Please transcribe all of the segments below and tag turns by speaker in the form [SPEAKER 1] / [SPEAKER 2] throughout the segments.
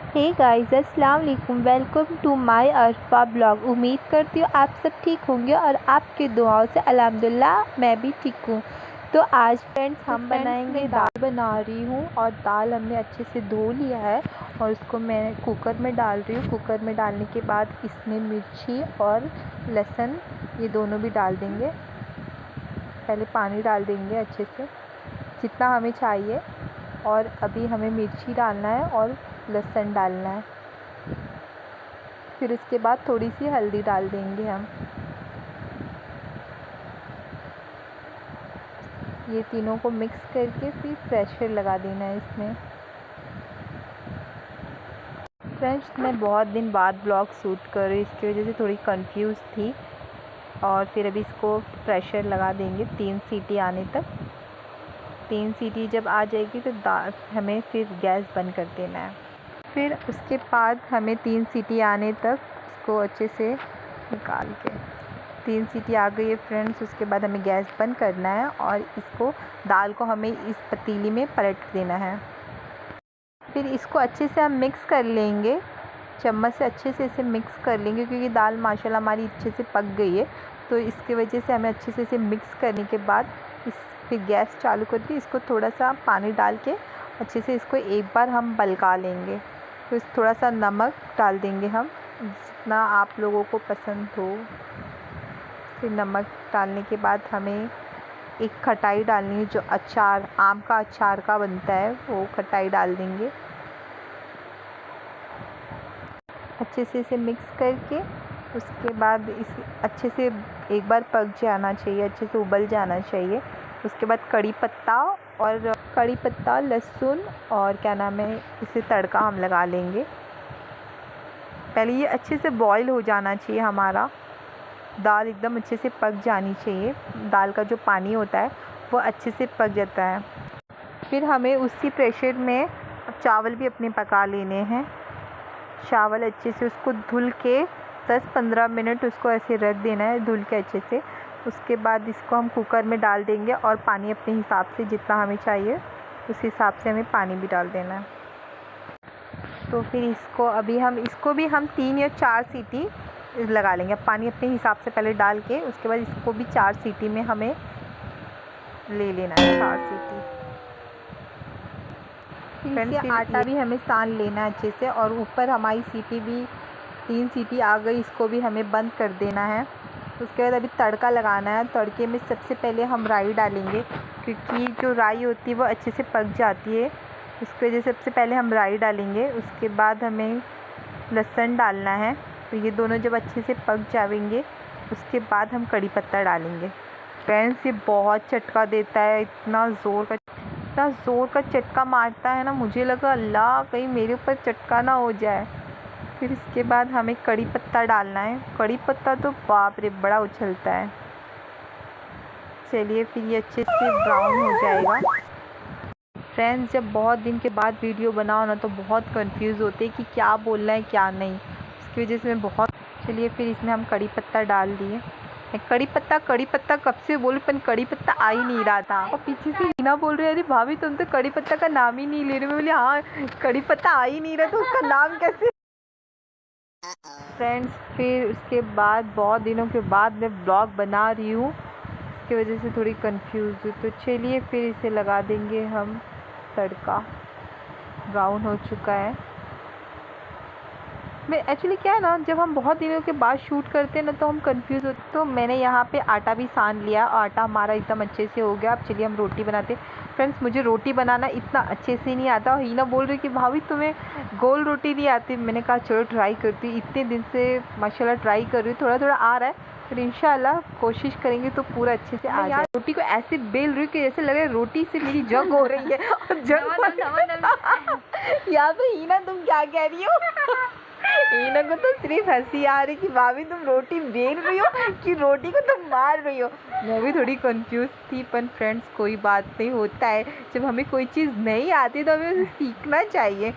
[SPEAKER 1] हे guys, अस्सलाम वालेकुम। Welcome to my Arfa blog. उम्मीद करती हूँ आप सब ठीक होंगे और आपकी दुआओं से अल्हम्दुलिल्लाह मैं भी ठीक हूँ। तो आज फ्रेंड्स हम बनाएंगे दाल बना रही हूँ और दाल हमने अच्छे से धो लिया है और उसको मैं कुकर में डाल रही हूँ। कुकर में डालने के बाद इसमें मिर्ची और लहसुन ये दोनों भी डाल देंगे। पहले पानी डाल देंगे अच्छे से जितना हमें चाहिए, और अभी हमें मिर्ची डालना है और लहसुन डालना है। फिर उसके बाद थोड़ी सी हल्दी डाल देंगे हम। ये तीनों को मिक्स करके फिर प्रेशर लगा देना है इसमें। फ्रेंड्स, मैं बहुत दिन बाद ब्लॉग शूट कर रही हूँ, इसकी वजह से थोड़ी कंफ्यूज थी। और फिर अभी इसको प्रेशर लगा देंगे 3 सीटी आने तक। 3 सीटी जब आ जाएगी तो हमें फिर गैस बंद कर देना है। फिर उसके बाद हमें 3 सीटी आने तक इसको अच्छे से निकाल के 3 सीटी आ गई है फ्रेंड्स। उसके बाद हमें गैस बंद करना है और इसको दाल को हमें इस पतीली में पलट देना है। फिर इसको अच्छे से हम मिक्स कर लेंगे, चम्मच से अच्छे से इसे मिक्स कर लेंगे क्योंकि दाल माशाल्लाह हमारी अच्छे से पक गई है। तो इसकी वजह से हमें अच्छे से इसे मिक्स करने के बाद फिर गैस चालू करके इसको थोड़ा सा पानी डाल के अच्छे से इसको एक बार हम बलका लेंगे। तो थोड़ा सा नमक डाल देंगे हम, जितना आप लोगों को पसंद हो। फिर नमक डालने के बाद हमें एक खटाई डालनी है, जो अचार आम का अचार का बनता है वो खटाई डाल देंगे। अच्छे से इसे मिक्स करके उसके बाद इस अच्छे से एक बार पक जाना चाहिए, अच्छे से उबल जाना चाहिए। उसके बाद कड़ी पत्ता लहसुन और क्या नाम है, इसे तड़का हम लगा लेंगे। पहले ये अच्छे से बॉईल हो जाना चाहिए, हमारा दाल एकदम अच्छे से पक जानी चाहिए। दाल का जो पानी होता है वो अच्छे से पक जाता है। फिर हमें उसी प्रेशर में चावल भी अपने पका लेने हैं। चावल अच्छे से उसको धुल के 10-15 मिनट उसको ऐसे रख देना है धुल के अच्छे से। उसके बाद इसको हम कुकर में डाल देंगे और पानी अपने हिसाब से जितना हमें चाहिए उस हिसाब से हमें पानी भी डाल देना है। तो फिर इसको भी हम 3 या 4 सीटी लगा लेंगे। पानी अपने हिसाब से पहले डाल के उसके बाद इसको भी 4 सीटी में हमें ले लेना है, 4 सीटी। फ्रेंड्स, आटा भी हमें सान लेना है अच्छे से। और ऊपर हमारी सीटी भी 3 सीटी आ गई, इसको भी हमें बंद कर देना है। उसके बाद अभी तड़का लगाना है। तड़के में सबसे पहले हम राई डालेंगे क्योंकि जो राई होती है वो अच्छे से पक जाती है, उसकी वजह से सबसे पहले हम राई डालेंगे। उसके बाद हमें लहसुन डालना है। तो ये दोनों जब अच्छे से पक जाएंगे उसके बाद हम कड़ी पत्ता डालेंगे। फ्रेंड्स, ये बहुत चटका देता है, इतना ज़ोर का चटका मारता है ना, मुझे लगा अल्लाह कहीं मेरे ऊपर चटका ना हो जाए। फिर इसके बाद हमें कड़ी पत्ता डालना है। कड़ी पत्ता तो बाप रे बड़ा उछलता है। चलिए, फिर ये अच्छे से ब्राउन हो जाएगा। फ्रेंड्स, जब बहुत दिन के बाद वीडियो बनाओ ना तो बहुत कंफ्यूज होते हैं कि क्या बोलना है क्या नहीं, इसकी वजह से मैं चलिए, फिर इसमें हम कड़ी पत्ता डाल दिए। कड़ी पत्ता कब से बोलूं पर कड़ी पत्ता आ ही नहीं रहा था। और पीछे से हीना बोल रही है, अरे भाभी तुम तो कड़ी पत्ता का नाम ही नहीं ले रहे। मैं बोली हाँ, कड़ी पत्ता आ ही नहीं रहा तो उसका नाम कैसे। फ्रेंड्स, फिर उसके बाद बहुत दिनों के बाद मैं ब्लॉग बना रही हूँ, इसकी वजह से थोड़ी कंफ्यूज हूँ। तो चलिए, फिर इसे लगा देंगे हम तड़का। ब्राउन हो चुका है। मैं एक्चुअली क्या है ना, जब हम बहुत दिनों के बाद शूट करते हैं ना तो हम कंफ्यूज होते। तो मैंने यहाँ पे आटा भी सान लिया और आटा हमारा एकदम अच्छे से हो गया। अब चलिए हम रोटी बनाते हैं। फ्रेंड्स, मुझे रोटी बनाना इतना अच्छे से नहीं आता। और हीना बोल रही कि भाभी तुम्हें गोल रोटी नहीं आती। मैंने कहा चलो ट्राई करती हूँ, इतने दिन से माशाल्लाह ट्राई कर रही हूँ, थोड़ा थोड़ा आ रहा है, फिर इंशाल्लाह कोशिश करेंगे तो पूरा अच्छे से आ जाए। रोटी को ऐसे बेल रही कि जैसे लग रहा है रोटी से मेरी जंग हो रही है। और जंग यहाँ पे हीना तुम क्या कह रही हो? हीना को तो सिर्फ हंसी आ रही कि भाभी तुम रोटी बेल रही हो कि रोटी को तुम मार रही हो। मैं भी थोड़ी कंफ्यूज थी, पर फ्रेंड्स कोई बात नहीं, होता है जब हमें कोई चीज़ नहीं आती तो हमें उसे सीखना चाहिए।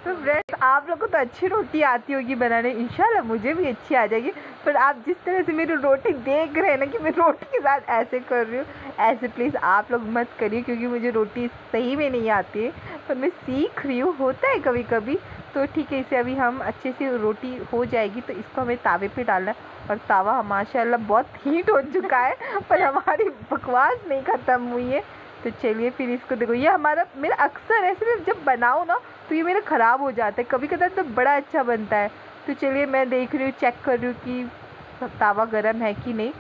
[SPEAKER 1] तो फ्रेंड्स, आप लोगों को तो अच्छी रोटी आती होगी बनाने, इंशाल्लाह मुझे भी अच्छी आ जाएगी। पर आप जिस तरह से मेरी रोटी देख रहे हैं ना कि मैं रोटी के साथ ऐसे कर रही हूँ, ऐसे प्लीज़ आप लोग मत करिए क्योंकि मुझे रोटी सही में नहीं आती है, पर मैं सीख रही हूँ, होता है कभी कभी। तो ठीक है, इसे अभी हम अच्छे से रोटी हो जाएगी तो इसको हमें तावे पे डालना है। और तावा माशाल्लाह बहुत हीट हो चुका है पर हमारी बकवास नहीं ख़त्म हुई है। तो चलिए फिर इसको देखो, ये हमारा मेरा अक्सर ऐसे मैं जब बनाऊँ ना तो ये मेरा ख़राब हो जाता है, कभी कभार तो बड़ा अच्छा बनता है। तो चलिए मैं देख रही हूँ, चेक कर रही हूँ कि तावा गर्म है कि नहीं।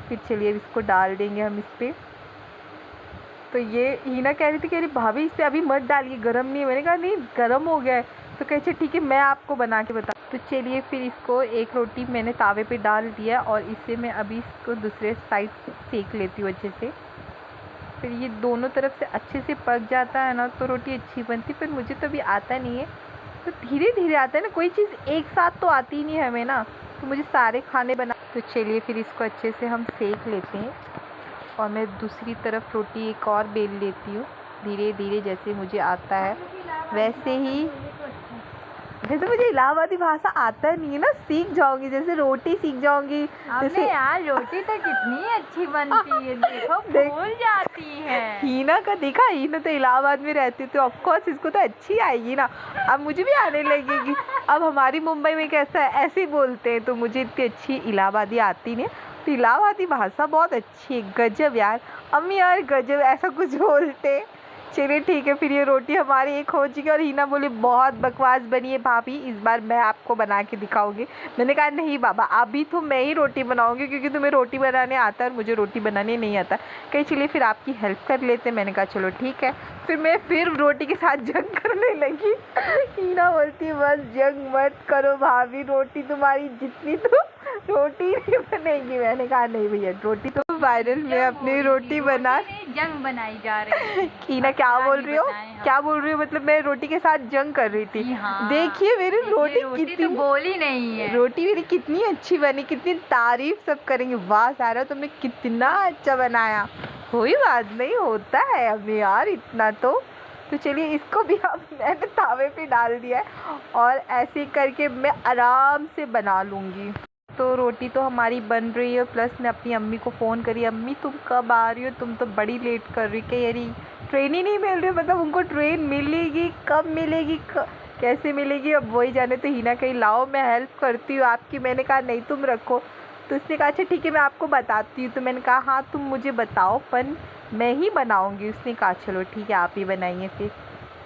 [SPEAKER 1] फिर चलिए इसको डाल देंगे हम इस पर। तो ये हीना कह रही थी कि अरे भाभी इस पर अभी मत डालिए, गर्म नहीं है। मैंने कहा नहीं गर्म हो गया है। तो कहे अच्छा ठीक है मैं आपको बना के बता। तो चलिए फिर इसको एक रोटी मैंने तावे पे डाल दिया और इसे मैं अभी इसको दूसरे साइड सेक लेती हूँ अच्छे से। फिर ये दोनों तरफ से अच्छे से पक जाता है ना तो रोटी अच्छी बनती। पर मुझे तो अभी आता नहीं है, तो धीरे धीरे आता है ना, कोई चीज़ एक साथ तो आती ही नहीं है हमें ना, तो मुझे सारे खाने बना। तो चलिए फिर इसको अच्छे से हम सेक लेते हैं और मैं दूसरी तरफ रोटी एक और बेल लेती हूँ धीरे धीरे, जैसे मुझे आता है वैसे ही। जैसे मुझे इलाहाबादी भाषा आता नहीं है ना, सीख जाऊंगी, जैसे रोटी सीख जाऊंगी। जैसे
[SPEAKER 2] यार रोटी तो कितनी अच्छी बनती है, देखो फूल जाती है।
[SPEAKER 1] हीना का देखा, हीना तो इलाहाबाद में रहती है तो ऑफकोर्स इसको तो अच्छी आएगी ना, अब मुझे भी आने लगेगी। अब हमारी मुंबई में कैसा है, ऐसे ही बोलते हैं, तो मुझे इतनी अच्छी इलाहाबादी आती नहीं। तो इलाहाबादी भाषा बहुत अच्छी है, गजब यार अम्मी यार गजब, ऐसा कुछ बोलते। चलिए ठीक है, फिर ये रोटी हमारी एक हो चुकी और हीना बोली बहुत बकवास बनी है भाभी, इस बार मैं आपको बना के दिखाऊंगी। मैंने कहा नहीं बाबा अभी तो मैं ही रोटी बनाऊंगी क्योंकि तुम्हें रोटी बनाने आता है और मुझे रोटी बनाने नहीं आता। कहीं चलिए फिर आपकी हेल्प कर लेते। मैंने कहा चलो ठीक है। फिर मैं फिर रोटी के साथ जंग करने लगी। हीना बोलती बस जंग मत करो भाभी, रोटी तुम्हारी जितनी तो रोटी नहीं बनेगी। मैंने कहा नहीं भैया रोटी तो वायरल में अपनी रोटी बना
[SPEAKER 2] जंग बनाई जा रही है।
[SPEAKER 1] हीना क्या बोल रही हो, क्या बोल रही हो? मतलब मैं रोटी के साथ जंग कर रही थी। देखिए मेरी रोटी कितनी
[SPEAKER 2] तो बोली नहीं है,
[SPEAKER 1] रोटी मेरी कितनी अच्छी बनी, कितनी तारीफ सब करेंगे, वाह सारा तुमने कितना अच्छा बनाया। कोई बात नहीं, होता है अब यार इतना तो चलिए इसको भी अब मैंने तावे पे डाल दिया है और ऐसे करके मैं आराम से बना लूँगी। तो रोटी तो हमारी बन रही है, प्लस ने अपनी अम्मी को फ़ोन करी, अम्मी तुम कब आ रही हो, तुम तो बड़ी लेट कर रही। कह रही ट्रेन ही नहीं मिल रही, मतलब उनको ट्रेन मिलेगी कब मिलेगी कैसे मिलेगी अब वही जाने। तो हीना कही लाओ मैं हेल्प करती हूँ आपकी। मैंने कहा नहीं तुम रखो। तो उसने कहा अच्छा ठीक है मैं आपको बताती हूँ। तो मैंने कहा हाँ तुम मुझे बताओ पर मैं ही बनाऊँगी। उसने कहा चलो ठीक है आप ही बनाइए फिर।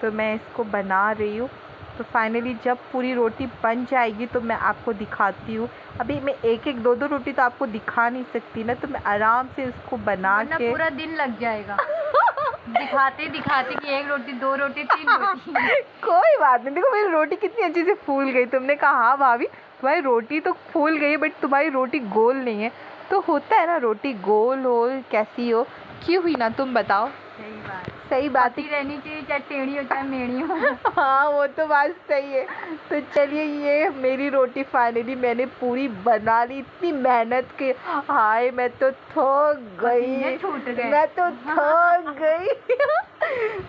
[SPEAKER 1] तो मैं इसको बना रही हूँ। तो फाइनली जब पूरी रोटी बन जाएगी तो मैं आपको दिखाती हूँ। अभी मैं एक एक दो दो रोटी तो आपको दिखा नहीं सकती ना, तो मैं आराम से उसको बना के
[SPEAKER 2] पूरा दिन लग जाएगा दिखाते दिखाते कि एक रोटी दो रोटी तीन रोटी
[SPEAKER 1] कोई बात नहीं। देखो मेरी रोटी कितनी अच्छे से फूल गई। तुमने कहा हाँ भाभी तुम्हारी रोटी तो फूल गई है बट तुम्हारी रोटी गोल नहीं है। तो होता है ना रोटी गोल हो कैसी हो क्यों हुई ना, तुम बताओ। सही बात ही
[SPEAKER 2] रहनी चाहिए, चाहे टेढ़ी हो चाहे मेढ़ी हो।
[SPEAKER 1] हाँ वो तो बात सही है। तो चलिए ये मेरी रोटी फाइनली मैंने पूरी बना ली, इतनी मेहनत के। हाय मैं तो थक गई, मैं तो थक गई।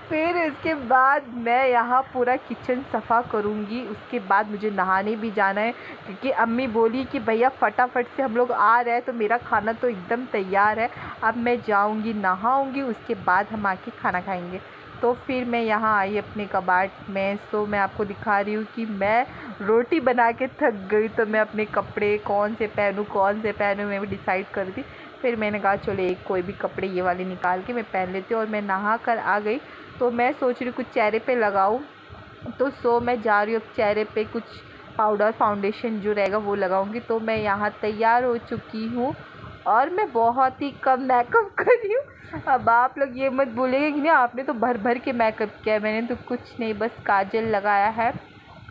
[SPEAKER 1] फिर उसके बाद मैं यहाँ पूरा किचन सफ़ा करूँगी। उसके बाद मुझे नहाने भी जाना है क्योंकि अम्मी बोली कि भैया फटाफट से हम लोग आ रहे हैं, तो मेरा खाना तो एकदम तैयार है। अब मैं जाऊँगी नहाऊँगी, उसके बाद हम आके खाना खाएंगे। तो फिर मैं यहाँ आई अपने कबाट में। सो मैं आपको दिखा रही हूँ कि मैं रोटी बना के थक गई, तो मैं अपने कपड़े कौन से पहनूँ मैं भी डिसाइड कर दी। फिर मैंने कहा चलो एक कोई भी कपड़े ये वाले निकाल के मैं पहन लेती हूँ। और मैं नहा कर आ गई तो मैं सोच रही हूँ कुछ चेहरे पे लगाऊँ। तो मैं जा रही हूँ अब चेहरे पे कुछ पाउडर फाउंडेशन जो रहेगा वो लगाऊंगी। तो मैं यहाँ तैयार हो चुकी हूँ और मैं बहुत ही कम मेकअप कर रही हूँ। अब आप लोग ये मत बोलेंगे कि नहीं आपने तो भर भर के मेकअप किया है। मैंने तो कुछ नहीं, बस काजल लगाया है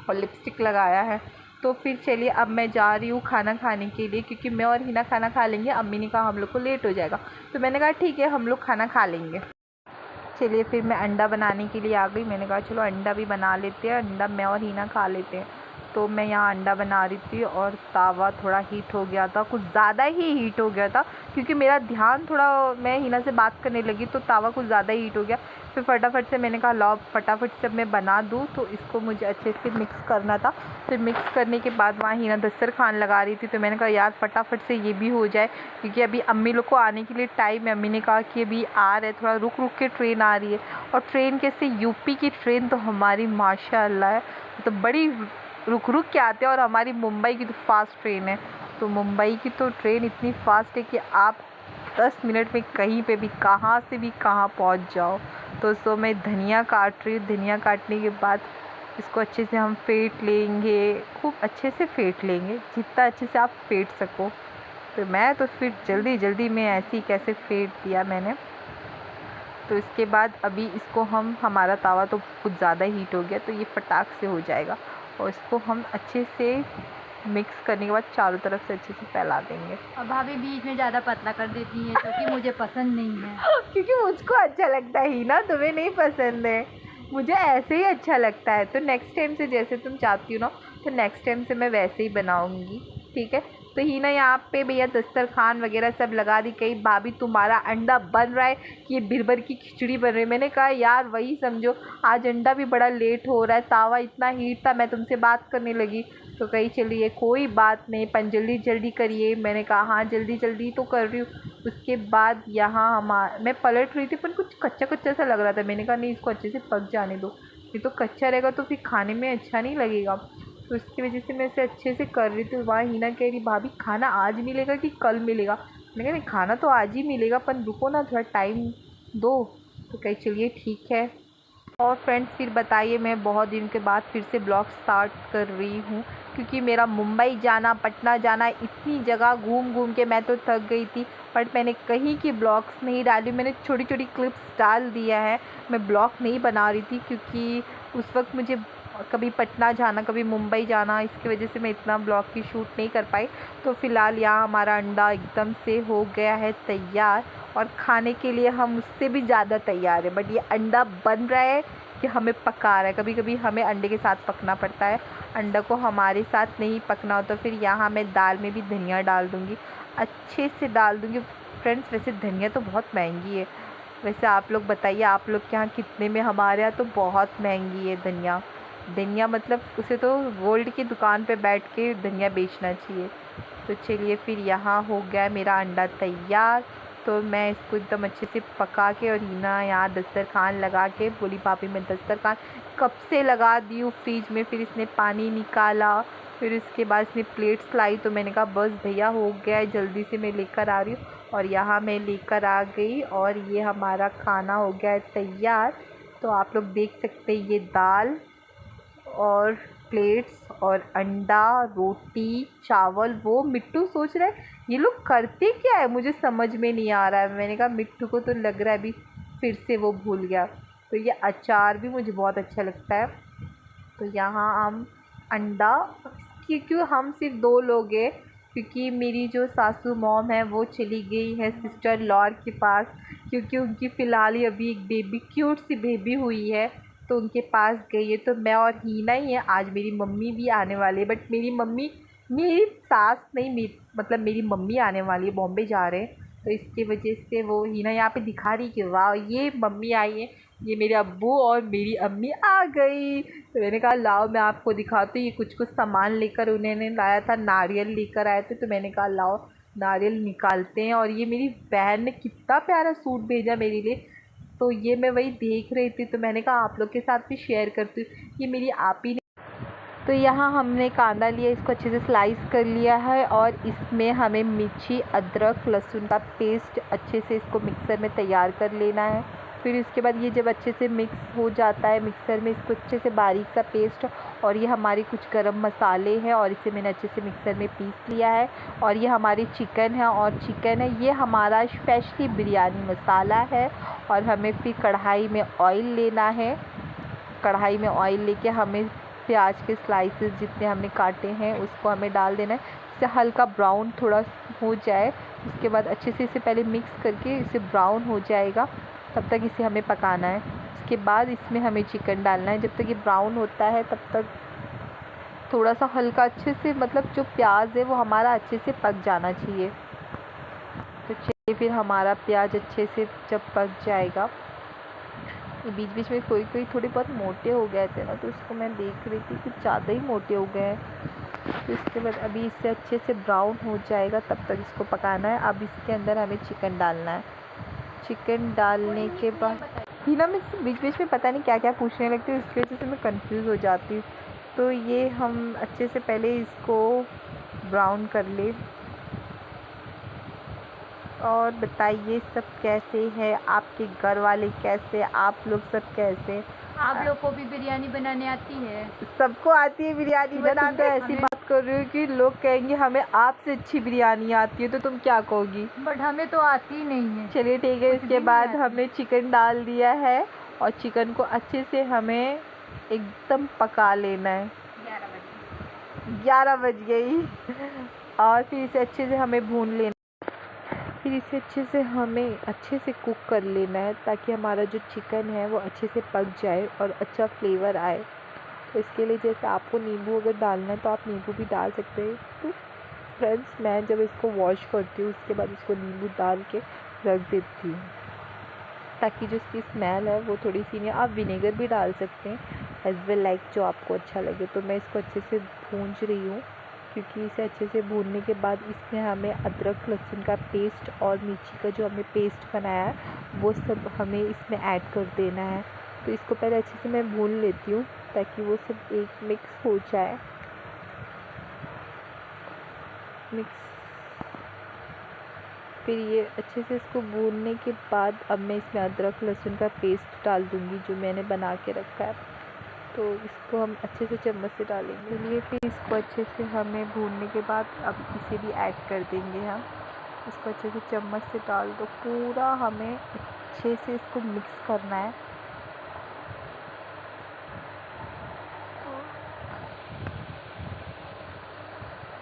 [SPEAKER 1] और लिपस्टिक लगाया है। तो फिर चलिए अब मैं जा रही हूँ खाना खाने के लिए क्योंकि मैं और हिना खाना खा लेंगे। अम्मी ने कहा हम लोग को लेट हो जाएगा, तो मैंने कहा ठीक है हम लोग खाना खा लेंगे। चलिए फिर मैं अंडा बनाने के लिए आ गई। मैंने कहा चलो अंडा भी बना लेते हैं, अंडा मैं और हिना खा लेते हैं। तो मैं यहाँ अंडा बना रही थी और तावा थोड़ा हीट हो गया था, कुछ ज़्यादा ही हीट हो गया था, क्योंकि मेरा ध्यान थोड़ा, मैं हिना से बात करने लगी तो तावा कुछ ज़्यादा हीट हो गया। फिर फटाफट से मैंने कहा लाओ फटाफट से मैं बना दूँ, तो इसको मुझे अच्छे से मिक्स करना था। फिर मिक्स करने के बाद वहाँ हिना दस्तरखान लगा रही थी, तो मैंने कहा यार फटाफट से ये भी हो जाए, क्योंकि अभी अम्मी लोग को आने के लिए टाइम है। अम्मी ने कहा कि अभी आ रहे, थोड़ा रुक रुक के ट्रेन आ रही है। और ट्रेन कैसे, यूपी की ट्रेन तो हमारी माशाअल्लाह है, तो बड़ी रुक रुक के आते हैं। और हमारी मुंबई की तो फास्ट ट्रेन है, तो मुंबई की तो ट्रेन इतनी फास्ट है कि आप 10 मिनट में कहीं पे भी कहाँ से भी कहाँ पहुँच जाओ। तो सो मैं धनिया काट रही हूँ। धनिया काटने के बाद इसको अच्छे से हम फेंट लेंगे, खूब अच्छे से फेंट लेंगे, जितना अच्छे से आप फेंट सको। तो मैं तो फिर जल्दी जल्दी में ऐसे ही कैसे फेंट दिया मैंने। तो इसके बाद अभी इसको हमारा तावा तो कुछ ज़्यादा हीट हो गया, तो ये फटाक से हो जाएगा। और इसको हम अच्छे से मिक्स करने के बाद चारों तरफ से अच्छे से फैला देंगे।
[SPEAKER 2] और भाभी बीच में ज़्यादा पतला कर देती है, क्योंकि मुझे पसंद नहीं है।
[SPEAKER 1] क्योंकि मुझको अच्छा लगता है ही ना, तुम्हें नहीं पसंद है, मुझे ऐसे ही अच्छा लगता है। तो नेक्स्ट टाइम से जैसे तुम चाहती हो ना, तो नेक्स्ट टाइम से मैं वैसे ही बनाऊंगी, ठीक है। तो ही ना यहाँ पे भैया दस्तरखान वगैरह सब लगा दी। कहीं भाभी तुम्हारा अंडा बन रहा है कि ये बिरबर की खिचड़ी बन रही है। मैंने कहा यार वही समझो, आज अंडा भी बड़ा लेट हो रहा है, तावा इतना हीट था, मैं तुमसे बात करने लगी तो कहीं चलिए कोई बात नहीं, पर जल्दी जल्दी करिए। मैंने कहा हाँ जल्दी जल्दी तो कर रही हूँ। उसके बाद यहाँ मैं पलट रही थी, पर कुछ कच्चा कच्चा सा लग रहा था। मैंने कहा नहीं, इसको अच्छे से पक जाने दो, ये तो कच्चा रहेगा तो फिर खाने में अच्छा नहीं लगेगा। तो इसकी वजह से मैं इसे अच्छे से कर रही थी। वहाँ हिना कह रही भाभी खाना आज मिलेगा कि कल मिलेगा। मैंने कहा नहीं, खाना तो आज ही मिलेगा, पर रुको ना थोड़ा टाइम दो। तो कहीं चलिए ठीक है। और फ्रेंड्स फिर बताइए, मैं बहुत दिन के बाद फिर से ब्लॉग स्टार्ट कर रही हूँ, क्योंकि मेरा मुंबई जाना, पटना जाना, इतनी जगह घूम घूम के मैं तो थक गई थी। बट मैंने कहीं की ब्लॉग्स नहीं डाली, मैंने छोटी छोटी क्लिप्स डाल दिया है। मैं ब्लॉग नहीं बना रही थी, क्योंकि उस वक्त मुझे कभी पटना जाना, कभी मुंबई जाना, इसकी वजह से मैं इतना ब्लॉग की शूट नहीं कर पाई। तो फ़िलहाल यहाँ हमारा अंडा एकदम से हो गया है तैयार, और खाने के लिए हम उससे भी ज़्यादा तैयार है। बट ये अंडा बन रहा है कि हमें पका रहा है। कभी कभी हमें अंडे के साथ पकना पड़ता है, अंडा को हमारे साथ नहीं पकना हो। तो फिर यहाँ मैं दाल में भी धनिया डाल दूँगी, अच्छे से डाल दूँगी। फ्रेंड्स वैसे धनिया तो बहुत महंगी है, वैसे आप लोग बताइए आप लोग के यहाँ कितने में। हमारे यहाँ तो बहुत महंगी है धनिया। धनिया मतलब उसे तो गोल्ड की दुकान पे बैठ के धनिया बेचना चाहिए। तो चलिए फिर यहाँ हो गया मेरा अंडा तैयार। तो मैं इसको एकदम अच्छे से पका के, और हिना यहाँ दस्तरखान लगा के बोली भाभी मैं दस्तरखान कब से लगा दी हूँ फ्रिज में। फिर इसने पानी निकाला, फिर इसके बाद इसने प्लेट्स लाई। तो मैंने कहा बस भैया हो गया है, जल्दी से मैं लेकर आ रही हूँ। और यहाँ मैं लेकर आ गई, और ये हमारा खाना हो गया है तैयार। तो आप लोग देख सकते हैं, ये दाल और प्लेट्स और अंडा, रोटी, चावल। वो मिट्टू सोच रहा है ये लोग करते क्या है, मुझे समझ में नहीं आ रहा है। मैंने कहा मिट्टू को तो लग रहा है अभी फिर से वो भूल गया। तो ये अचार भी मुझे बहुत अच्छा लगता है। तो यहाँ हम अंडा, क्योंकि हम सिर्फ 2 लोग हैं, क्योंकि मेरी जो सासू मॉम है वो चली गई है सिस्टर लॉ के पास, क्योंकि उनकी फ़िलहाल ही अभी एक बेबी, क्यूट सी बेबी हुई है, तो उनके पास गई है। तो मैं और हीना ही है। आज मेरी मम्मी भी आने वाली है, बट मेरी मम्मी, मेरी सास नहीं, मतलब मेरी मम्मी आने वाली है, बॉम्बे जा रहे हैं। तो इसकी वजह से वो हीना यहाँ पे दिखा रही कि वाह ये मम्मी आई है, ये मेरे अब्बू और मेरी अम्मी आ गई। तो मैंने कहा लाओ मैं आपको दिखाती हूँ। ये कुछ कुछ सामान लेकर उन्होंने लाया था, नारियल लेकर आए थे। तो मैंने कहा लाओ नारियल निकालते हैं। और ये मेरी बहन ने कितना प्यारा सूट भेजा मेरे लिए, तो ये मैं वही देख रही थी। तो मैंने कहा आप लोग के साथ भी शेयर करती हूँ। ये मेरी आप ही ने। तो यहाँ हमने कांदा लिया, इसको अच्छे से स्लाइस कर लिया है, और इसमें हमें मिर्ची, अदरक, लहसुन का पेस्ट अच्छे से इसको मिक्सर में तैयार कर लेना है। फिर इसके बाद ये जब अच्छे से मिक्स हो जाता है मिक्सर में, इसको अच्छे से बारीक सा पेस्ट, और ये हमारे कुछ गरम मसाले हैं, और इसे मैंने अच्छे से मिक्सर में पीस लिया है। और ये हमारी चिकन है, और चिकन है ये हमारा स्पेशली बिरयानी मसाला है। और हमें फिर कढ़ाई में ऑयल लेना है। कढ़ाई में ऑयल लेके हमें प्याज के स्लाइसेस जितने हमने काटे हैं उसको हमें डाल देना है। इससे हल्का ब्राउन थोड़ा हो जाए, उसके बाद अच्छे से इसे पहले मिक्स करके इसे ब्राउन हो जाएगा, तब तक इसे हमें पकाना है। उसके बाद इसमें हमें चिकन डालना है। जब तक ये ब्राउन होता है तब तक थोड़ा सा हल्का अच्छे से, मतलब जो प्याज है वो हमारा अच्छे से पक जाना चाहिए। तो चलिए फिर हमारा प्याज अच्छे से जब पक जाएगा, बीच बीच में कोई कोई थोड़े बहुत मोटे हो गए थे ना, तो उसको मैं देख रही थी कुछ ज़्यादा ही मोटे हो गए हैं। तो इसके बाद अभी इससे अच्छे से ब्राउन हो जाएगा, तब तक इसको पकाना है। अब इसके अंदर हमें चिकन डालना है। चिकन डालने के बाद ही ना, मैं बीच बीच में पता नहीं क्या क्या पूछने लगती हूँ, इसकी वजह से मैं कंफ्यूज हो जाती हूँ। तो ये हम अच्छे से पहले इसको ब्राउन कर ले। और बताइए सब कैसे है, आपके घर वाले कैसे, आप लोग सब कैसे?
[SPEAKER 2] आप लोग को भी बिरयानी बनाने आती है?
[SPEAKER 1] सबको आती है बिरयानी बनाने। तो ऐसी बात कर रही हूँ कि लोग कहेंगे हमें आपसे अच्छी बिरयानी आती है, तो तुम क्या कहोगी?
[SPEAKER 2] बट हमें तो आती ही नहीं है।
[SPEAKER 1] चलिए ठीक है। इसके बाद हमने चिकन डाल दिया है और चिकन को अच्छे से हमें एकदम पका लेना है। 11 बज गई। और फिर इसे अच्छे से हमें भून लेना, फिर इसे अच्छे से हमें अच्छे से कुक कर लेना है, ताकि हमारा जो चिकन है वो अच्छे से पक जाए और अच्छा फ्लेवर आए। तो इसके लिए जैसे आपको नींबू अगर डालना है तो आप नींबू भी डाल सकते हैं। तो फ्रेंड्स, मैं जब इसको वॉश करती हूँ उसके बाद इसको नींबू डाल के रख देती हूँ, ताकि जो इसकी स्मेल है वो थोड़ी सी नहीं। आप विनेगर भी डाल सकते हैं एज वेल, लाइक जो आपको अच्छा लगे। तो मैं इसको अच्छे से भूंज रही हूँ, क्योंकि इसे अच्छे से भूनने के बाद इसमें हमें अदरक लहसुन का पेस्ट और मिर्ची का जो हमने पेस्ट बनाया है वो सब हमें इसमें ऐड कर देना है। तो इसको पहले अच्छे से मैं भून लेती हूँ, ताकि वो सब एक मिक्स हो जाए। फिर ये अच्छे से इसको भूनने के बाद अब मैं इसमें अदरक लहसुन का पेस्ट डाल दूँगी जो मैंने बना के रखा है। तो इसको हम अच्छे से चम्मच से डालेंगे। चलिए फिर इसको अच्छे से हमें भूनने के बाद अब इसे भी ऐड कर देंगे हम। इसको अच्छे से चम्मच से डाल दो, पूरा हमें अच्छे से इसको मिक्स करना है।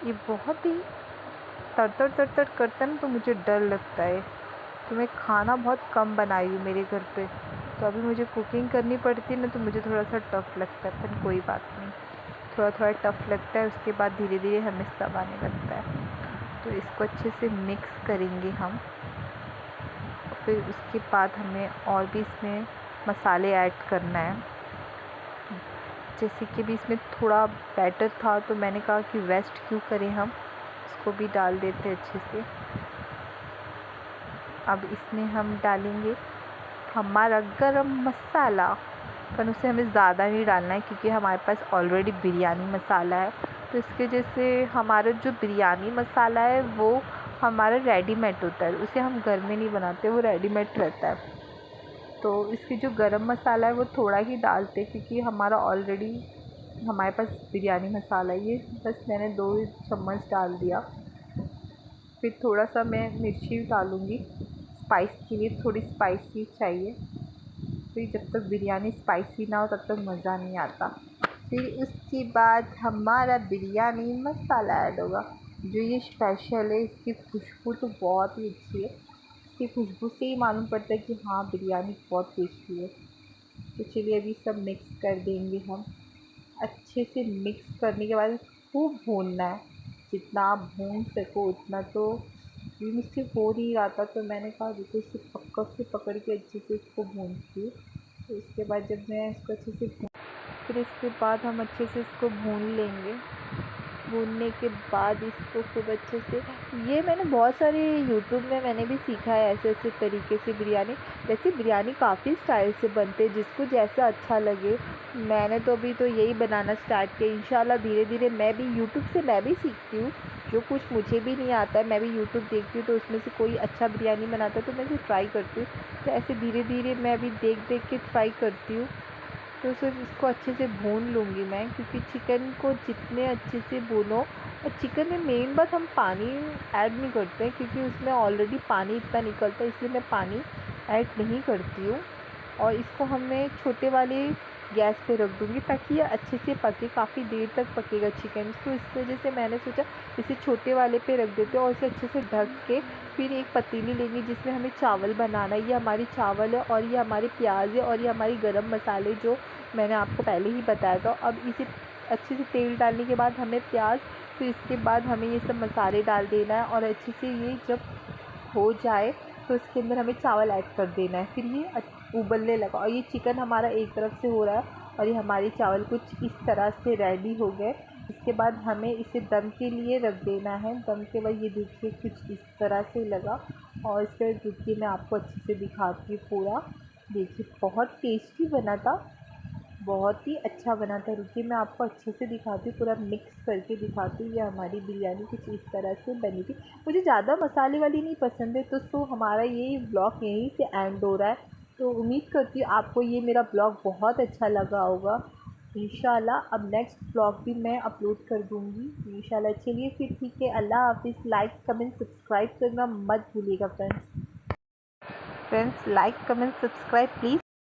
[SPEAKER 1] ये बहुत ही तड़तड़ तड़तड़ करता है ना, तो मुझे डर लगता है। तो मैं खाना बहुत कम बनाई हूँ मेरे घर पे, तो अभी मुझे कुकिंग करनी पड़ती है ना, तो मुझे थोड़ा सा टफ़ लगता है, पर कोई बात नहीं, थोड़ा थोड़ा टफ़ लगता है। उसके बाद धीरे धीरे हमें सब आने लगता है। तो इसको अच्छे से मिक्स करेंगे हम। फिर उसके बाद हमें और भी इसमें मसाले ऐड करना है। जैसे कि भी इसमें थोड़ा बैटर था, तो मैंने कहा कि वेस्ट क्यों करें, हम इसको भी डाल देते हैं अच्छे से। अब इसमें हम डालेंगे हमारा गरम मसाला, पर उसे हमें ज़्यादा नहीं डालना है, क्योंकि हमारे पास ऑलरेडी बिरयानी मसाला है। तो इसके जैसे हमारा जो बिरयानी मसाला है वो हमारा रेडीमेड होता है, उसे हम घर में नहीं बनाते, वो रेडीमेड रहता है। तो इसकी जो गरम मसाला है वो थोड़ा ही डालते हैं, क्योंकि हमारा ऑलरेडी हमारे पास बिरयानी मसाला है। ये बस मैंने 2 चम्मच डाल दिया। फिर थोड़ा सा मैं मिर्ची डालूँगी, स्पाइस के लिए थोड़ी स्पाइसी चाहिए। फिर जब तक बिरयानी स्पाइसी ना हो तब तक मज़ा नहीं आता। फिर उसके बाद हमारा बिरयानी मसाला ऐड होगा, जो ये स्पेशल है। इसकी खुशबू तो बहुत ही अच्छी है, इसकी खुशबू से ही मालूम पड़ता है कि हाँ बिरयानी बहुत टेस्टी है। तो चलिए अभी सब मिक्स कर देंगे हम। अच्छे से मिक्स करने के बाद खूब भूनना है, जितना आप भून सको उतना। तो ये मुझसे हो नहीं रहा था, तो मैंने कहा रुको इसे पकड़ के अच्छे से इसको भूनती हूँ। तो इसके बाद जब मैं इसको अच्छे से फिर इसके बाद हम अच्छे से इसको भून लेंगे। भूनने के बाद इसको खूब अच्छे से, ये मैंने बहुत सारे यूट्यूब में मैंने भी सीखा है ऐसे ऐसे तरीके से बिरयानी। वैसे बिरयानी काफ़ी स्टाइल से बनते हैं, जिसको जैसा अच्छा लगे। मैंने तो अभी तो यही बनाना स्टार्ट किया। इंशाल्लाह धीरे धीरे मैं भी यूट्यूब से मैं भी सीखती हूँ, जो कुछ मुझे भी नहीं आता है मैं भी यूट्यूब देखती हूँ, तो उसमें से कोई अच्छा बिरयानी बनाता है तो मैं इसे ट्राई करती हूँ। तो ऐसे धीरे धीरे मैं भी देख देख के ट्राई करती हूँ। तो सिर्फ इसको अच्छे से भून लूँगी मैं, क्योंकि चिकन को जितने अच्छे से भूनो, और चिकन में मेन बात हम पानी ऐड नहीं करते हैं, क्योंकि उसमें ऑलरेडी पानी इतना निकलता है, इसलिए मैं पानी ऐड नहीं करती हूँ। और इसको हमें छोटे वाले गैस पे रख दूँगी, ताकि ये अच्छे से पके, काफ़ी देर तक पकेगा चिकन। तो इस वजह से मैंने सोचा इसे छोटे वाले पे रख देते हैं, और इसे अच्छे से ढक के फिर एक पतीली लेंगे जिसमें हमें चावल बनाना है। ये हमारी चावल है, और ये हमारे प्याज है, और ये हमारी गरम मसाले जो मैंने आपको पहले ही बताया था। अब इसे अच्छे से तेल डालने के बाद हमें प्याज, फिर इसके बाद हमें ये सब मसाले डाल देना है और अच्छे से ये जब हो जाए तो इसके अंदर हमें चावल ऐड कर देना है। फिर ये उबलने लगा और ये चिकन हमारा एक तरफ से हो रहा है और ये हमारे चावल कुछ इस तरह से रेडी हो गए। इसके बाद हमें इसे दम के लिए रख देना है। दम के बाद ये देखिए कुछ इस तरह से लगा और इसके बाद देखिए मैं आपको अच्छे से दिखाती हूँ पूरा। देखिए बहुत टेस्टी बना था, बहुत ही अच्छा बना था। रुकिए मैं आपको अच्छे से दिखाती हूँ, पूरा मिक्स करके दिखाती हूँ। ये हमारी बिरयानी कुछ इस तरह से बनी थी। मुझे ज़्यादा मसाले वाली नहीं पसंद है, तो हमारा ये ब्लॉग यहीं से एंड हो रहा है। तो उम्मीद करती हूँ आपको ये मेरा ब्लॉग बहुत अच्छा लगा होगा। इंशाल्लाह अब नेक्स्ट ब्लॉग भी मैं अपलोड कर दूँगी इंशाल्लाह। चलिए फिर ठीक है, अल्लाह हाफिज़। लाइक कमेंट सब्सक्राइब करना मत भूलिएगा friends. Like comment subscribe please